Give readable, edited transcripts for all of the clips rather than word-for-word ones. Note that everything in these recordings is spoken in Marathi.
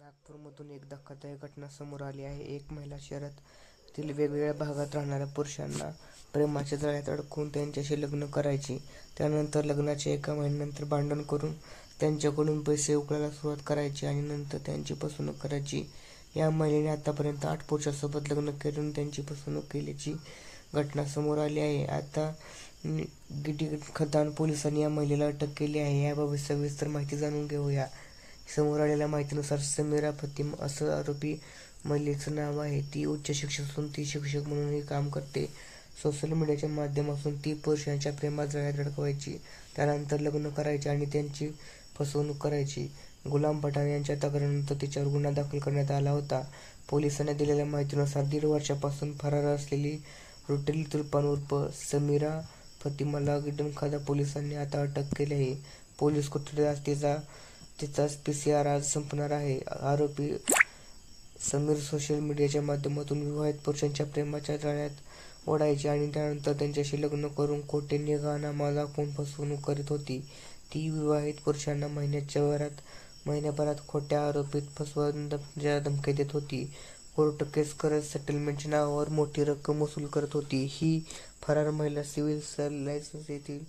नागपूरमधून एक धक्कादायक घटना समोर आली आहे. एक महिला शहरातील वेगवेगळ्या भागात राहणाऱ्या पुरुषांना प्रेमाच्या जाळ्यात अडकवून त्यांच्याशी लग्न करायची. त्यानंतर लग्नाच्या एका महिन्यानंतर भांडण करून त्यांच्याकडून पैसे उकळायला सुरुवात करायची आणि नंतर त्यांची फसवणूक करायची. या महिलेने आतापर्यंत 8 पुरुषांसोबत लग्न करून त्यांची फसवणूक केल्याची घटना समोर आली आहे. आता गिरडी पोलिसांनी या महिलेला अटक केली आहे. याबाबत सविस्तर माहिती जाणून घेऊया. समोर आलेल्या माहितीनुसार समीरा फतीम असं आरोपी महिलेचं नाव आहे. ती उच्च शिक्षित असून ती शिक्षक म्हणूनही काम करते. सोशल मीडियाच्या माध्यमातून ती पुरुषांच्या प्रेमात जाळ्यात अडकवायची, त्यानंतर लग्न करायची आणि त्यांची फसवणूक करायची. गुलाम पठाण यांच्या तक्रारीनंतर तिच्यावर गुन्हा दाखल करण्यात आला होता. पोलिसांनी दिलेल्या माहितीनुसार 1.5 वर्षापासून फरार असलेली रुटेली तुर्पान उर्फ समीरा फतीमला गिरडीखाना पोलिसांनी आता अटक केली आहे. पोलीस कोठडीत तिचा PCR आज संपणार आहे. आरोपी समीर सोशल मीडियाच्या माध्यमातून विवाहित पुरुषांच्या प्रेमाच्या जाळ्यात ओढायची आणि त्यानंतर त्यांच्याशी लग्न करून खोटे निघानामा दाखवून फसवणूक करीत होती. ती विवाहित पुरुषांना महिन्याभरात खोट्या आरोपीत फसवण्याच्या धमक्या देत होती. कोर्ट केस करत सेटलमेंटच्या नावावर मोठी रक्कम वसूल करत होती. ही फरार महिला सिव्हिल लाईन्स येथील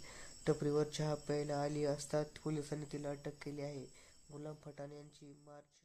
टपरीवर चहा प्यायला आली असता पोलिसांनी तिला अटक केली आहे. गुलाम पठाण यांची मार्च